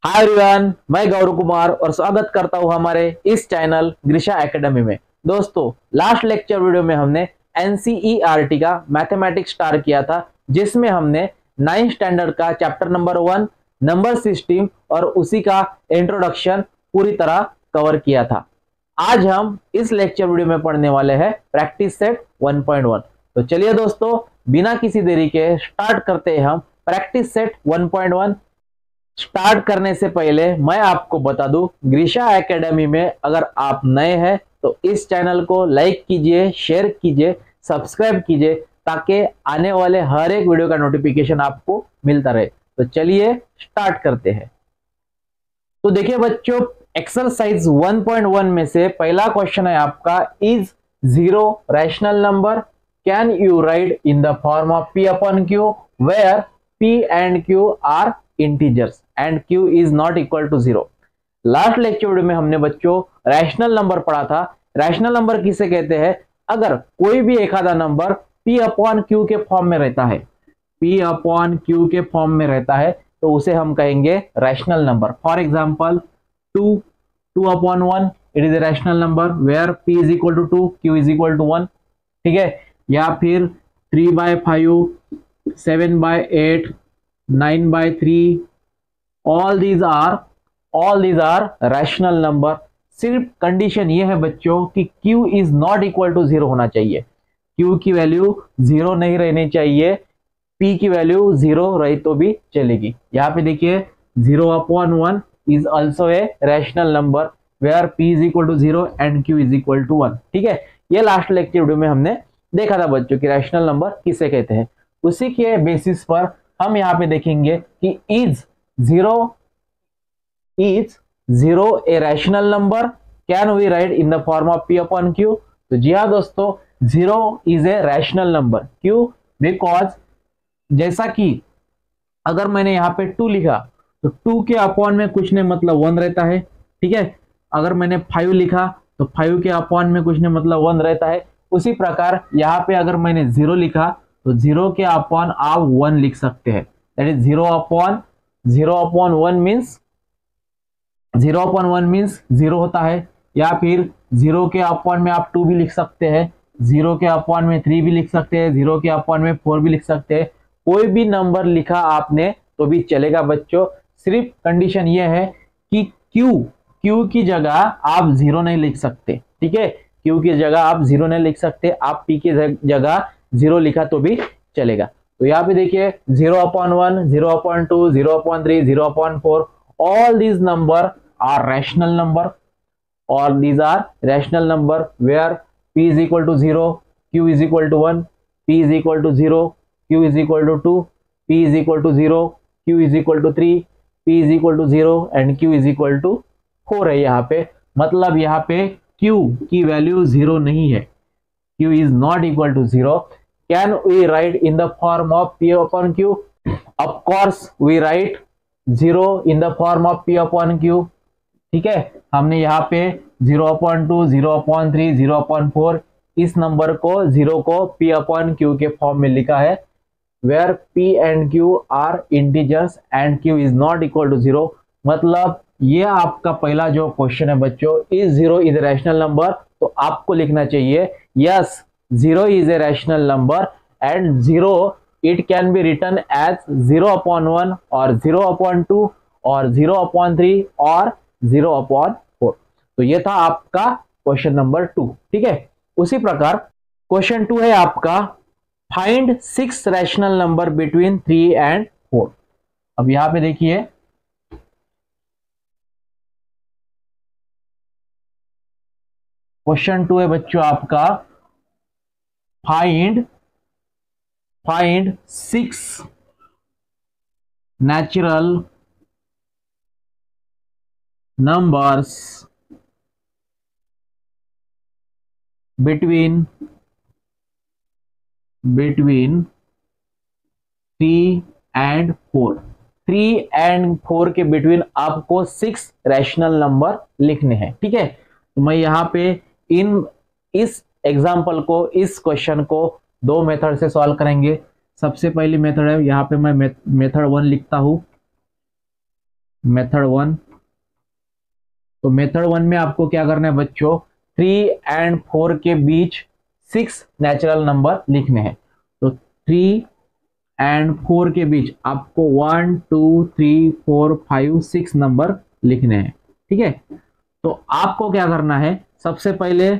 Hi everyone, मैं गौरव कुमार और स्वागत करता हूं हमारे इस चैनल ग्रीशा एकेडमी में। दोस्तों, लास्ट लेक्चर वीडियो में हमने एनसीईआरटी का मैथमेटिक्स स्टार्ट किया था, जिसमें हमने 9th स्टैंडर्ड का चैप्टर नंबर 1 नंबर सिस्टम और उसी का इंट्रोडक्शन पूरी तरह कवर किया था। आज हम इस लेक्चर वीडियो में पढ़ने वाले हैं प्रैक्टिस सेट 1.1। तो चलिए दोस्तों, बिना किसी देरी के स्टार्ट करते हैं हम प्रैक्टिस सेट 1.1। स्टार्ट करने से पहले मैं आपको बता दूं, ग्रीशा एकेडमी में अगर आप नए हैं तो इस चैनल को लाइक कीजिए, शेयर कीजिए, सब्सक्राइब कीजिए, ताकि आने वाले हर एक वीडियो का नोटिफिकेशन आपको मिलता रहे। तो चलिए स्टार्ट करते हैं। तो देखिए बच्चों, एक्सरसाइज 1.1 में से पहला क्वेश्चन है आपका, is zero rational number? Can you write in the form of p upon q where p and q are integers and q is not equal to zero. Last lecture video में हमने बच्चों rational number पढ़ा था। Rational number किसे कहते हैं? अगर कोई भी एक आधा नंबर p अपॉन q के फॉर्म में रहता है, p अपॉन q के फॉर्म में रहता है, तो उसे हम कहेंगे rational number. For example 2 upon 1 it is a rational number where p is equal to 2, q is equal to 1। ठीक है, या फिर 3/5, 7/8, 9/3, all these are rational number. सिर्फ कंडीशन ये है बच्चों कि q is not equal to zero होना चाहिए। q की वैल्यू जीरो नहीं रहनी चाहिए, p की वैल्यू जीरो रही तो भी चलेगी। यहाँ पे देखिए 0/1 is also a rational number where p is equal to zero and q is equal to 1। ठीक है, ये लास्ट लेक्चर वीडियो में हमने देखा था बच्चों कि रैशनल नंबर किसे कहते हैं। उसी के बेसिस पर हम यहाँ पे देखेंगे कि is zero a rational number? Can we write in the form of p upon q? तो जी हाँ दोस्तों, zero is a rational number. क्यों? बिकॉज जैसा कि अगर मैंने यहाँ पे 2 लिखा तो 2 के अपॉन में कुछ नहीं मतलब 1 रहता है। ठीक है, अगर मैंने 5 लिखा तो 5 के अपॉन में कुछ नहीं मतलब 1 रहता है। उसी प्रकार यहाँ पे अगर मैंने 0 लिखा तो 0 के अपॉन आप 1 लिख सकते हैं। दैट इज 0/1 मीन्स 0/1 मीन्स 0 होता है। या फिर 0 के अपॉन में आप 2 भी लिख सकते हैं, 0 के अपॉन में 3 भी लिख सकते हैं, 0 के अपॉन में 4 भी लिख सकते हैं। कोई भी नंबर लिखा आपने तो भी चलेगा बच्चों। सिर्फ कंडीशन ये है कि क्यू की जगह आप 0 नहीं लिख सकते। ठीक है, क्यू की जगह आप 0 नहीं लिख सकते, आप p की जगह 0 लिखा तो भी चलेगा। तो यहाँ पे देखिए 0/1, 0/2, 0/3, 0/4, all these number are rational number, or these are rational number where p is equal to 0, q is equal to 1, p is equal to 0, q is equal to 2, p is equal to 0, q is equal to 3, p is equal to 0 and q is equal to 4 है। यहाँ पे मतलब यहाँ पे q की value 0 नहीं है, q is not equal to 0। Can we write in the form of p upon q? Of course we write 0 in the form of p upon q। ठीक है, हमने यहाँ पे 0/2, 0/3, 0/4 इस नंबर को 0 को p अपॉन q के फॉर्म में लिखा है, where p and q are integers and q is not equal to 0। मतलब ये आपका पहला जो क्वेश्चन है बच्चों, is 0 is a rational number, तो आपको लिखना चाहिए yes 0 is a rational number and 0 it can be written as 0/1 और 0/2 और 0/3 और 0/4। तो ये था आपका क्वेश्चन नंबर 2। ठीक है, उसी प्रकार क्वेश्चन 2 है आपका, find 6 rational number between 3 and 4। अब यहां पे देखिए क्वेश्चन 2 है बच्चों आपका, find 6 natural numbers between 3 and 4। 3 and 4 के बिटवीन आपको 6 रैशनल नंबर लिखने हैं। ठीक है, तो मैं यहाँ पे इस एग्जाम्पल को, इस क्वेश्चन को 2 मेथड से सॉल्व करेंगे। सबसे पहली मेथड है, यहाँ पे मैं मेथड 1 लिखता हूं। मेथड 1। तो मेथड 1 में आपको क्या करना है बच्चों, 3 एंड 4 के बीच 6 नेचुरल नंबर लिखने हैं। तो 3 एंड 4 के बीच आपको 1 2 3 4 5 6 नंबर लिखने हैं। ठीक है, तो आपको क्या करना है, सबसे पहले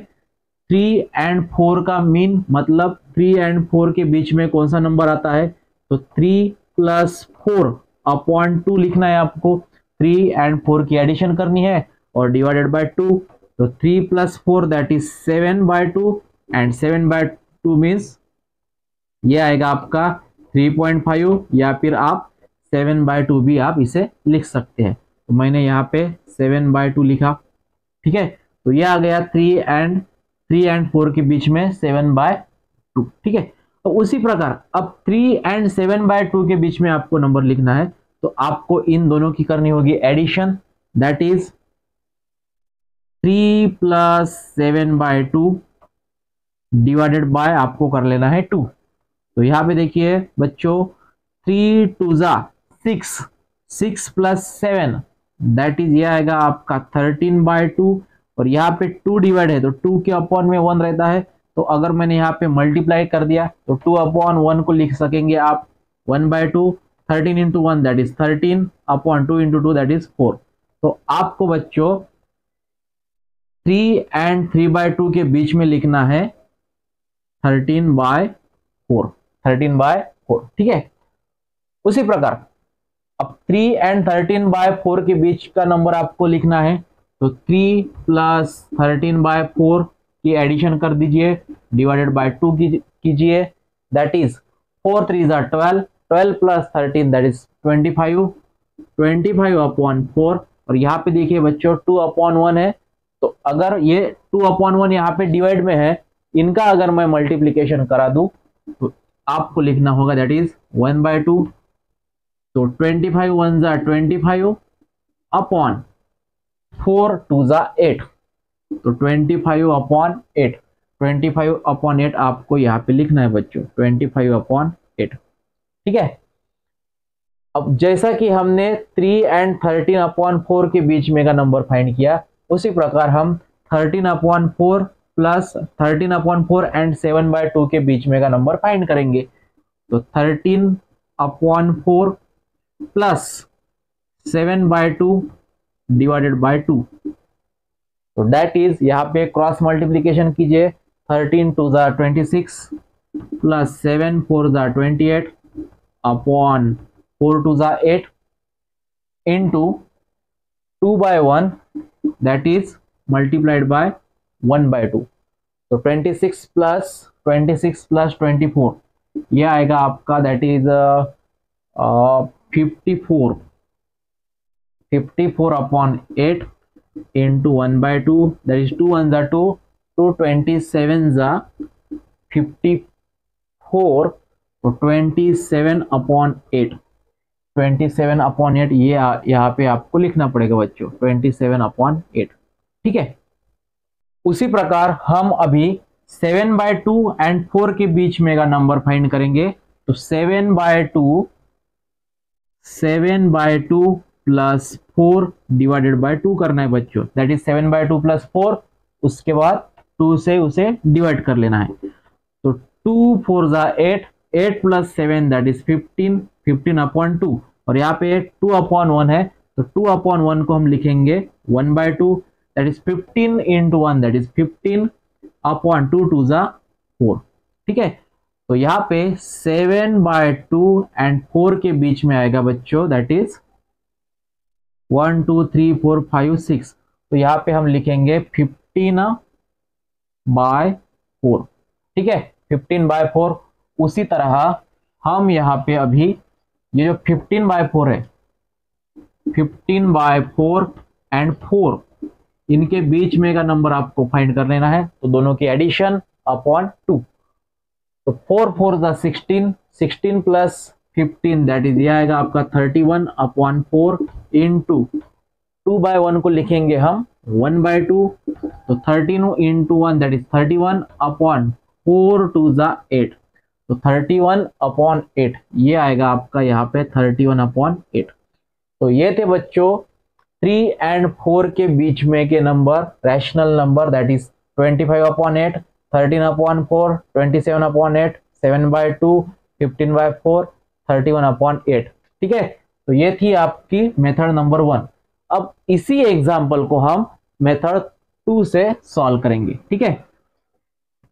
3 एंड 4 का मीन मतलब 3 एंड 4 के बीच में कौन सा नंबर आता है, तो 3 प्लस 4 अपॉन 2 लिखना है आपको। 3 एंड 4 की एडिशन करनी है और डिवाइडेड बाय 2। तो 3 plus 4 that is 7/2 and 7/2 means ये आएगा आपका 3.5, या फिर आप 7/2 भी आप इसे लिख सकते हैं। तो मैंने यहाँ पे 7/2 लिखा। ठीक है, तो ये आ गया 3 एंड 4 के बीच में 7/2। ठीक है, तो उसी प्रकार अब 3 एंड 7/2 के बीच में आपको नंबर लिखना है, तो आपको इन दोनों की करनी होगी addition, that is 3 plus 7/2 divided by आपको कर लेना है 2। तो यहाँ पे देखिए बच्चों 3 2 जा 6, 6 प्लस 7 दैट इज ये आएगा आपका 13/2, और यहाँ पे 2 डिवाइड है तो 2 के अपॉन में 1 रहता है। तो अगर मैंने यहाँ पे मल्टीप्लाई कर दिया तो 2/1 को लिख सकेंगे आप 1/2। 13 into 1 that is 13 upon 2 into 2 that is 4। तो आपको बच्चों 3 एंड 3/2 के बीच में लिखना है 13/4, 13/4। ठीक है, उसी प्रकार अब 3 एंड 13/4 के बीच का नंबर आपको लिखना है, तो 3 प्लस 13/4 की एडिशन कर दीजिए, डिवाइडेड बाय 2 कीजिए, दैट इज 4 3 जा 12, 12 प्लस 13 दैट इज 25, 25 अपॉन 4। और यहाँ पे देखिए बच्चों 2/1 है, तो अगर ये 2/1 यहाँ पे डिवाइड में है, इनका अगर मैं मल्टीप्लीकेशन करा दूं तो आपको लिखना होगा दैट इज 1/2। तो 25 1 जा 25 अपॉन 4 2 जा 8, तो 25 अपॉन 8, 25 अपॉन 8 आपको यहाँ पे लिखना है बच्चों, 25 अपॉन 8। ठीक है, अब जैसा कि हमने 3 एंड 13/4 के बीच में का नंबर फाइंड किया, उसी प्रकार हम 13/4 प्लस 13/4 एंड 7/2 के बीच में का नंबर फाइंड करेंगे। तो 13/4 प्लस 7/2 डिवाइडेड बाय 2, तो दैट इज यहाँ पे क्रॉस मल्टीप्लीकेशन कीजिए, 13 2 जा 26 प्लस 7 4 जा 28 अपॉन 4 2 जा 8 into 2/1 that is multiplied by 1/2। तो 26 प्लस 24 ये आएगा आपका that is 54 upon 8 into 1/2 that is 2 1 जा 2, 227 जा 54, तो 27 अपॉन 8, 27 अपॉन 8 ये यहाँ पे आपको लिखना पड़ेगा बच्चों, 27 अपॉन 8। ठीक है, उसी प्रकार हम अभी 7/2 एंड 4 के बीच में का नंबर फाइंड करेंगे। तो 7/2 प्लस 4 डिवाइडेड बाय 2 करना है बच्चों, दैट इज 7/2 प्लस 4, उसके बाद 2 से उसे डिवाइड कर लेना है। तो 2 4 जा 8, 8 प्लस 7 दैट इज 15, 15 अपॉन 2, और यहाँ पे 2/1 है, तो 2/1 को हम लिखेंगे 1/2, that is 15 into 1 that is 15 upon 2 2 जा 4। ठीक है, तो यहाँ पे 7/2 एंड 4 के बीच में आएगा बच्चों दैट इज 1 2 3 4 5 6, तो यहाँ पे हम लिखेंगे 15/4। ठीक है, 15/4। उसी तरह हम यहाँ पे अभी ये जो 15/4 है, 15/4 एंड 4 इनके बीच में का नंबर आपको फाइंड कर लेना है, तो दोनों की एडिशन अपॉन 2। तो 4 4 जा 16, 16 प्लस 15 दैट इज ये आएगा आपका 31 अपॉन 4 इंटू 2/1 को लिखेंगे हम 1/2, तो 13 इंटू 1 दैट इज 31 अपॉन 4 2 जा 8, तो 31 अपॉन 8 ये आएगा आपका यहाँ पे 31 अपॉन 8। तो ये थे बच्चों 3 and 4 के बीच में के number, rational number, that is 25/8, 13/4, 27/8, 7/2, 15/4, 31/8। ठीक है, तो ये थी आपकी मेथड नंबर 1। अब इसी एग्जाम्पल को हम मेथड 2 से सॉल्व करेंगे। ठीक है,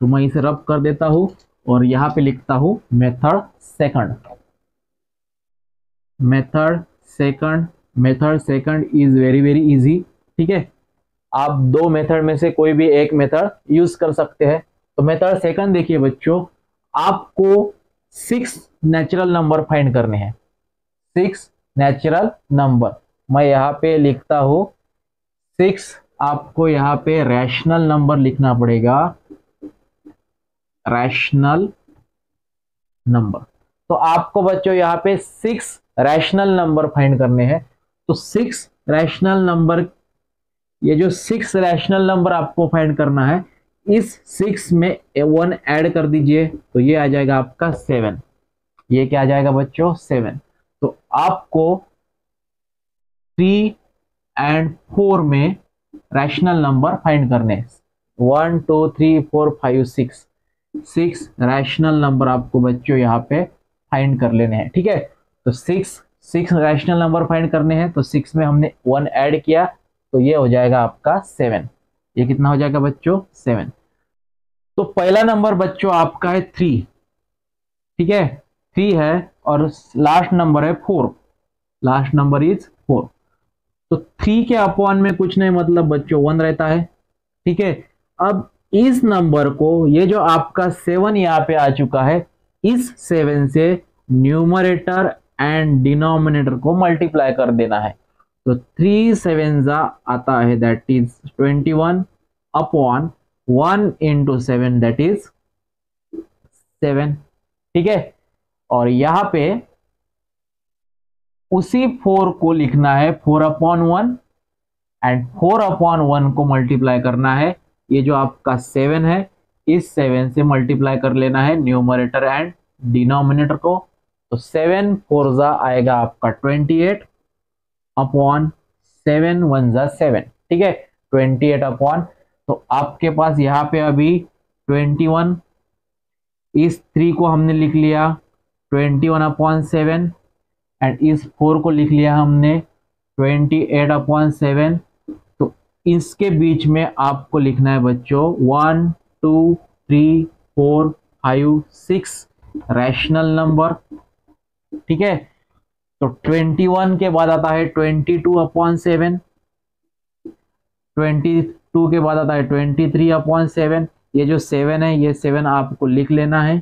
तो मैं इसे रब कर देता हूं और यहां पे लिखता हूं method second. Method second is very very easy. ठीक है, आप दो मेथड में से कोई भी एक मेथड यूज कर सकते हैं। तो मेथड सेकंड देखिए बच्चों, आपको 6 नेचुरल नंबर फाइंड करने हैं। 6 नेचुरल नंबर, मैं यहाँ पे लिखता हूं 6। आपको यहाँ पे रैशनल नंबर लिखना पड़ेगा, रैशनल नंबर। तो आपको बच्चों यहाँ पे 6 रैशनल नंबर फाइंड करने हैं। तो 6 रैशनल नंबर, ये जो 6 रैशनल नंबर आपको फाइंड करना है, इस 6 में 1 ऐड कर दीजिए तो ये आ जाएगा आपका 7। ये क्या आ जाएगा बच्चों? 7। तो आपको 3 and 4 में रैशनल नंबर फाइंड करने हैं। 1 2 3 4 5 6 रैशनल नंबर आपको बच्चों यहाँ पे फाइंड कर लेने हैं। ठीक है, तो 6 रैशनल नंबर फाइंड करने हैं। तो 6 में हमने 1 ऐड किया तो ये हो जाएगा आपका 7। ये कितना हो जाएगा बच्चों? 7। तो पहला नंबर बच्चों आपका है 3। ठीक है, 3 है और लास्ट नंबर है 4। Last number is 4। तो 3 के अपॉन में कुछ नहीं, मतलब बच्चों 1 रहता है। ठीक है, अब इस नंबर को, ये जो आपका 7 यहाँ पे आ चुका है, इस 7 से न्यूमरेटर एंड डिनोमिनेटर को मल्टीप्लाई कर देना है। तो 3 7 आता है, that is 21 upon 1 into 7 that is 7। ठीक है, और यहां पे उसी 4 को लिखना है 4/1 एंड 4/1 को मल्टीप्लाई करना है। ये जो आपका 7 है, इस 7 से मल्टीप्लाई कर लेना है न्यूमरेटर एंड डिनोमिनेटर को। तो 7 4 आएगा आपका 28 अपॉन 7 1 7। ठीक है, 28 अपॉन, तो आपके पास यहाँ पे अभी 21, इस 3 को हमने लिख लिया 21/7 एंड इस 4 को लिख लिया हमने 28/7। तो इसके बीच में आपको लिखना है बच्चों 1 2 3 4 5 6 रैशनल नंबर। ठीक है, तो 21 के बाद आता है 22/7, 22 के बाद आता है 23/7। ये जो 7 है, ये 7 आपको लिख लेना है।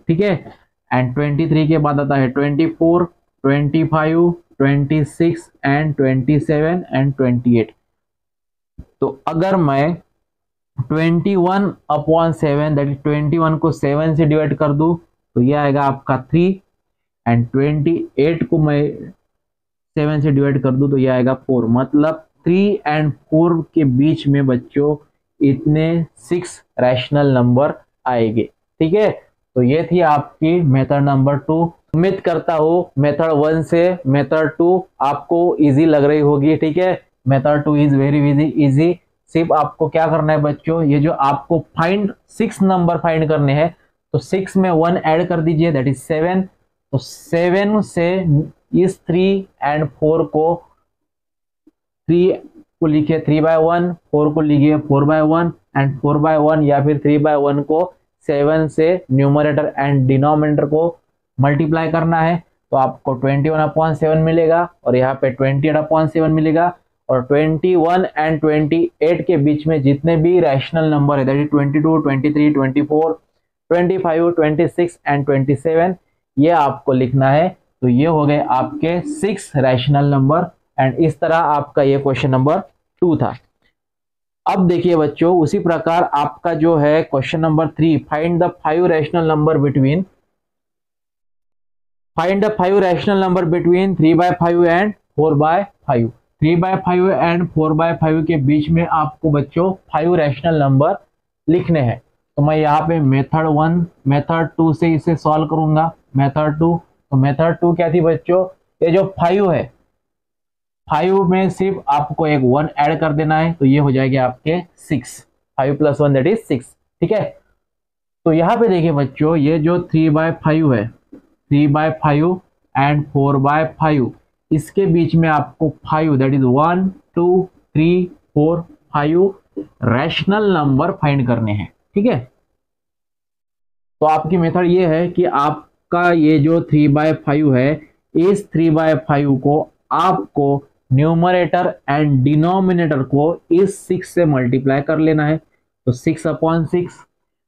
ठीक है, एंड 23 के बाद आता है 24 25 26 एंड 27 एंड 28। तो अगर मैं 21/7 दैट इज 21 को 7 से डिवाइड कर दूं तो ये आएगा आपका 3 एंड 28 को मैं 7 से डिवाइड कर दूं तो ये आएगा 4। मतलब 3 and 4 के बीच में बच्चों इतने 6 रैशनल नंबर आएंगे। ठीक है, तो ये थी आपकी मेथड नंबर 2। उम्मीद करता हूँ मेथड 1 से मेथड 2 आपको इजी लग रही होगी। ठीक है, मेथड 2 इज वेरी इजी। सिर्फ आपको क्या करना है बच्चों, ये जो आपको फाइंड 6 नंबर फाइंड करने हैं, तो 6 में 1 ऐड कर दीजिए दैट इज 7। तो 7 से इस 3 and 4 को, 3 को लिखिए 3/1, 4 को लिखिए 4/1 एंड 4/1 या फिर 3/1 को 7 से न्यूमरेटर एंड डिनोमिनेटर को मल्टीप्लाई करना है। तो आपको 21/7 मिलेगा और यहाँ पे 28/7 मिलेगा। और 21 and 28 के बीच में जितने भी रैशनल नंबर है दैट इज 22 23 24 25 26 एंड 27, ये आपको लिखना है। तो ये हो गए आपके 6 रैशनल नंबर एंड इस तरह आपका ये क्वेश्चन नंबर 2 था। अब देखिए बच्चों, उसी प्रकार आपका जो है question number 3, find the 5 rational number between 3/5 and 4/5। 3/5 and 4/5 के बीच में आपको बच्चों 5 रैशनल नंबर लिखने हैं। तो मैं यहाँ पे मेथड 1 मेथड 2 से इसे सॉल्व करूंगा। मेथड 2, तो मेथड 2 क्या थी बच्चों, ये जो 5 है, 5 में सिर्फ आपको एक 1 ऐड कर देना है, तो ये हो जाएगा आपके 6। 5 + 1 दैट इज 6। ठीक है, तो यहाँ पे देखिए बच्चों, ये जो 3/5 है, 3/5 एंड 4/5, इसके बीच में आपको 5 that is 1 2 3 4 5 rational number find करने हैं। ठीक है, तो आपकी मेथड ये है कि आपका ये जो 3/5 है, इस 3/5 को आपको न्यूमरेटर एंड डिनोमिनेटर को इस 6 से मल्टीप्लाई कर लेना है। तो 6/6,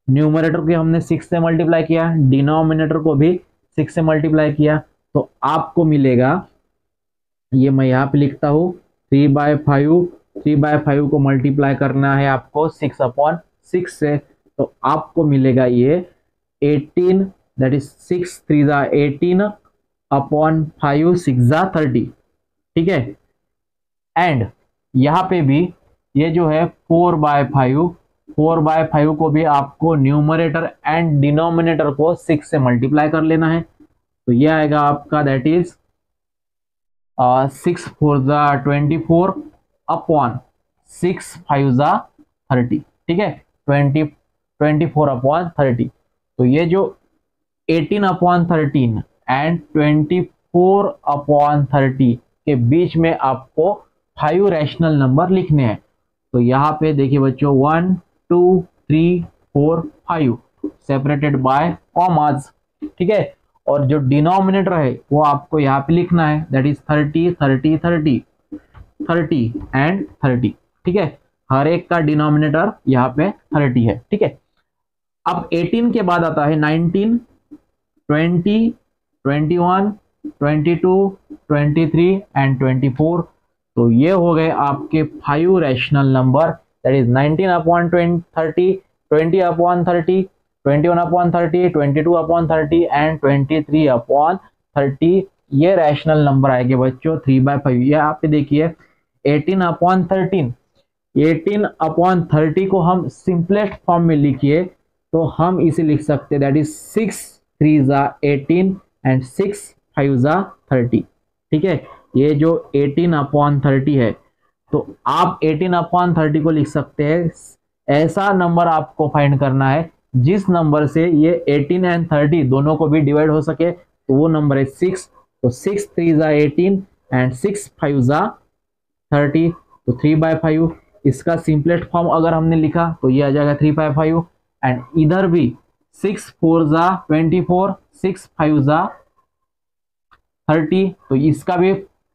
न्यूमरेटर को हमने 6 से मल्टीप्लाई किया, डिनोमिनेटर को भी 6 से मल्टीप्लाई किया, तो आपको मिलेगा, ये मैं यहाँ पे लिखता हूँ, 3/5 को मल्टीप्लाई करना है आपको 6/6 से, तो आपको मिलेगा ये 18 दैट इज 6 3 ज़ा 18/5 6 ज़ा 30। ठीक है, एंड यहाँ पे भी ये जो है 4/5 को भी आपको न्यूमरेटर एंड डिनोमिनेटर को 6 से मल्टीप्लाई कर लेना है। तो ये आएगा आपका दैट इज 6 4 ज़ा 24 अपॉन 6 5 ज़ा 30। ठीक है, 24/30। तो ये जो 18/13 एंड 24/30 के बीच में आपको 5 रैशनल नंबर लिखने हैं। तो यहाँ पे देखिए बच्चों, 1 2 3 4 5 सेपरेटेड बाय कॉमास। ठीक है, और जो डिनोमिनेटर है वो आपको यहाँ पे लिखना है, दैट इज 30 30 30 30 एंड 30। ठीक है, हर एक का डिनोमिनेटर यहाँ पे 30 है। ठीक है, अब 18 के बाद आता है 19 20 21 22 23 एंड 24। तो ये हो गए आपके 5 rational number, that is 19/30 20/30 21/30 22/30 and 23/30। ये रैशनल नंबर आएंगे बच्चों 3/5। ये आप देखिए 18/30 को हम सिंपलेस्ट फॉर्म में लिखिए तो हम इसे लिख सकते हैं, दैट इज 6 3 ज़ा 18 एंड 6 5 ज़ा 30। ठीक है, ये जो 18/30 है, तो आप 18/30 को लिख सकते हैं, ऐसा नंबर आपको फाइंड करना है जिस नंबर से ये 18 एंड 30 दोनों को भी डिवाइड हो सके, तो वो नंबर है 6। तो 6 3 ज़ा 18 एंड 6 5 ज़ा 30, तो 3/5। इसका सिंपलेस्ट फॉर्म अगर हमने लिखा तो ये आ जाएगा 3/5, एंड इधर भी 6 4 ज़ा 24 6 5 ज़ा 30, तो इसका भी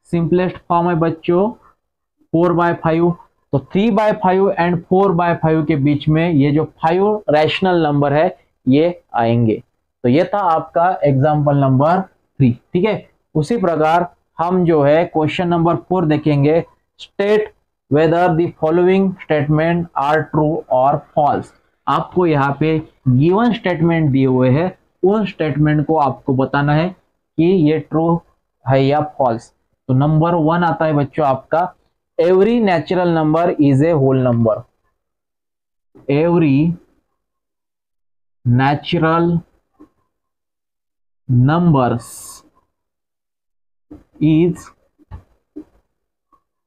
सिंपलेस्ट फॉर्म है बच्चों 4/5। तो 3/5 एंड 4/5 के बीच में ये जो 5 रैशनल नंबर है ये आएंगे। तो ये था आपका एग्जाम्पल नंबर 3। ठीक है, उसी प्रकार हम जो है क्वेश्चन नंबर 4 देखेंगे, state whether the following statement are true और फॉल्स। आपको यहाँ पे गिवन स्टेटमेंट दिए हुए हैं, उन स्टेटमेंट को आपको बताना है कि ये ट्रू है या फॉल्स। तो नंबर 1 आता है बच्चों आपका, every natural number is a whole number. Every natural numbers is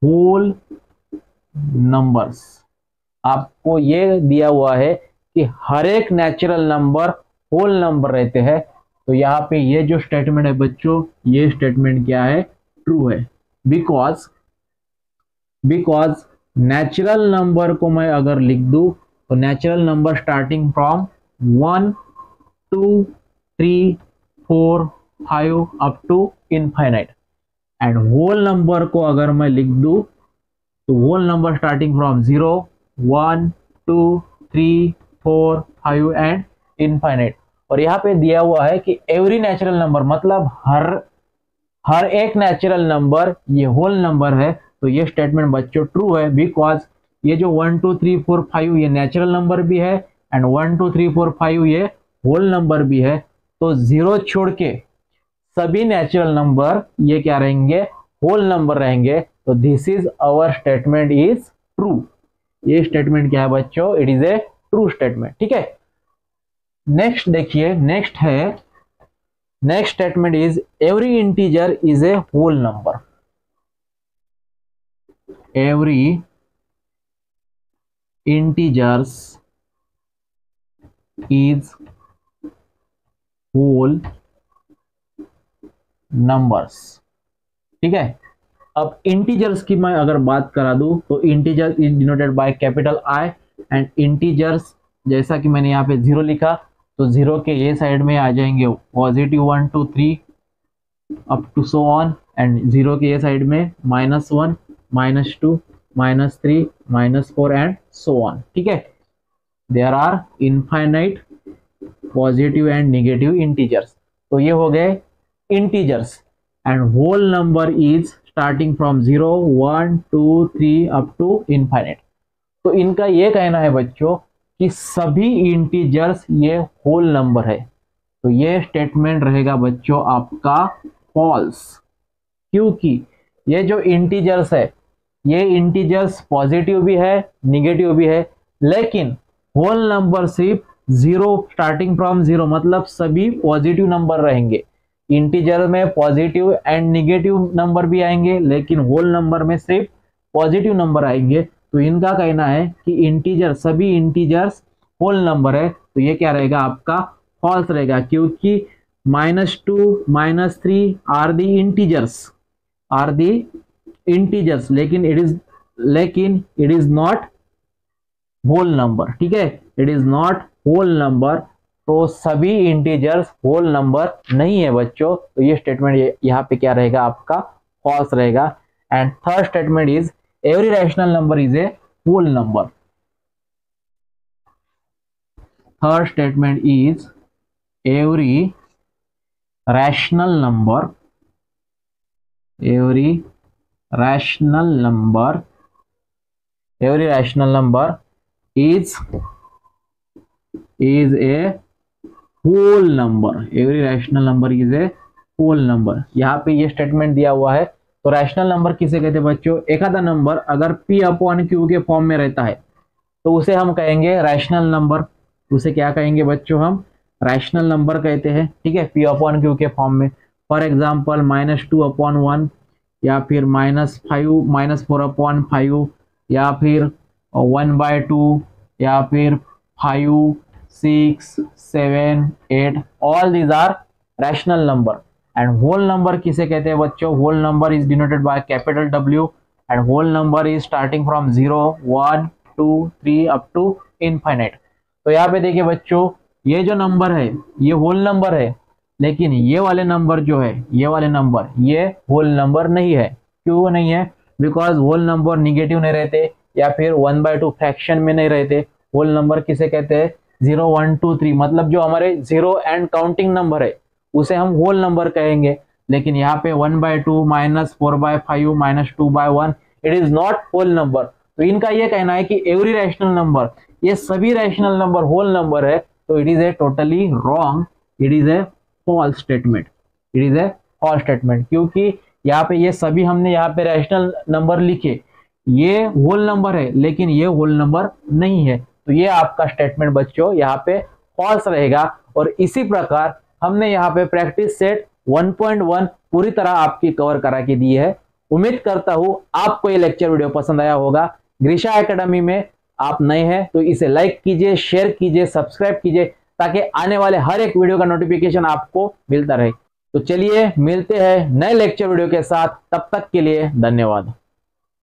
whole numbers. आपको ये दिया हुआ है कि हर एक नेचुरल नंबर होल नंबर रहते हैं। तो यहाँ पे ये जो स्टेटमेंट है बच्चों, ये स्टेटमेंट क्या है, ट्रू है। बिकॉज नेचुरल नंबर को मैं अगर लिख दूं तो natural number starting from 1 2 3 4 5 up to infinite, and whole number को अगर मैं लिख दूं तो whole number starting from 0 1 2 3 4 5 and infinite. और यहाँ पे दिया हुआ है कि एवरी नेचुरल नंबर, मतलब हर एक नेचुरल नंबर ये होल नंबर है। तो ये स्टेटमेंट बच्चों ट्रू है, बिकॉज ये जो 1 2 3 4 5 ये नेचुरल नंबर भी है एंड 1 2 3 4 5 ये होल नंबर भी है। तो 0 छोड़ के सभी नेचुरल नंबर ये क्या रहेंगे, होल नंबर रहेंगे। तो this is our statement is true. ये स्टेटमेंट क्या है बच्चों, it is a true statement. ठीक है, नेक्स्ट देखिए, नेक्स्ट है next statement is every integer is a whole number. Every integers is whole numbers. ठीक है, अब इंटीजर्स की मैं अगर बात करा दूं तो integer is denoted by capital I and integers, जैसा कि मैंने यहाँ पे 0 लिखा तो 0 के ये साइड में आ जाएंगे positive 1 2 3 up to so on, and 0 के ये साइड में -1 -2 -3 -4 एंड सो ऑन। ठीक है, there are infinite positive and negative integers. तो ये हो गए integers, and whole number is starting from 0 1 2 3 up to infinite. तो इनका ये कहना है बच्चों कि सभी इंटीजर्स ये होल नंबर है। तो ये स्टेटमेंट रहेगा बच्चों आपका फॉल्स, क्योंकि ये जो इंटीजर्स है ये इंटीजर्स पॉजिटिव भी है निगेटिव भी है, लेकिन होल नंबर सिर्फ 0 स्टार्टिंग फ्रॉम 0, मतलब सभी पॉजिटिव नंबर रहेंगे। इंटीजर में पॉजिटिव एंड निगेटिव नंबर भी आएंगे, लेकिन होल नंबर में सिर्फ पॉजिटिव नंबर आएंगे। तो इनका कहना है कि इंटीजर, सभी इंटीजर्स होल नंबर है। तो ये क्या रहेगा आपका फॉल्स रहेगा, क्योंकि -2 -3 आर दी इंटीजर्स, लेकिन it is not whole number. ठीक है, it is not whole number, तो सभी इंटीजर्स होल नंबर नहीं है बच्चों। तो ये स्टेटमेंट यहाँ पे क्या रहेगा आपका फॉल्स रहेगा। And third statement is every rational number is a whole number. Third statement is every rational number is a whole number। Every rational number is a whole number. यहाँ पे ये स्टेटमेंट दिया हुआ है। तो रैशनल नंबर किसे कहते हैं बच्चों? एक आधा नंबर अगर P अपॉन Q के फॉर्म में रहता है तो उसे हम कहेंगे रैशनल नंबर। उसे क्या कहेंगे बच्चों? हम रैशनल नंबर कहते हैं। ठीक है, P अपॉन Q के फॉर्म में। फॉर एग्जाम्पल -2/1 या फिर -4 अपॉन 5 या फिर 1/2 या फिर 5 6 7 8, all these are rational number. And whole number किसे कहते हैं बच्चों? Whole number is denoted by capital W and whole number is starting from 0 1 2 3 up to infinite. तो यहाँ पे देखिए बच्चों, ये जो नंबर है ये होल नंबर है, लेकिन ये वाले नंबर जो है ये होल नंबर नहीं है। क्यों नहीं है? बिकॉज होल नंबर निगेटिव नहीं रहते या फिर 1/2 फ्रैक्शन में नहीं रहते। होल नंबर किसे कहते हैं? 0 1 2 3, मतलब जो हमारे 0 एंड काउंटिंग नंबर है उसे हम होल नंबर कहेंगे। लेकिन यहाँ पे 1/2 -4/5 -2/1 it is not whole number. तो इनका ये कहना है कि एवरी रैशनल नंबर, ये सभी रैशनल नंबर होल नंबर है। तो it is a totally wrong, it is a false statement, क्योंकि यहाँ पे ये सभी हमने यहाँ पे रैशनल नंबर लिखे, ये होल नंबर है लेकिन ये होल नंबर नहीं है। तो ये आपका स्टेटमेंट बच्चों यहाँ पे फॉल्स रहेगा। और इसी प्रकार हमने यहाँ पे प्रैक्टिस सेट 1.1 पूरी तरह आपकी कवर करा के दी है। उम्मीद करता हूं आपको ये लेक्चर वीडियो पसंद आया होगा। ग्रीशा एकेडमी में आप नए हैं तो इसे लाइक कीजिए, शेयर कीजिए, सब्सक्राइब कीजिए, ताकि आने वाले हर एक वीडियो का नोटिफिकेशन आपको मिलता रहे। तो चलिए मिलते हैं नए लेक्चर वीडियो के साथ, तब तक के लिए धन्यवाद।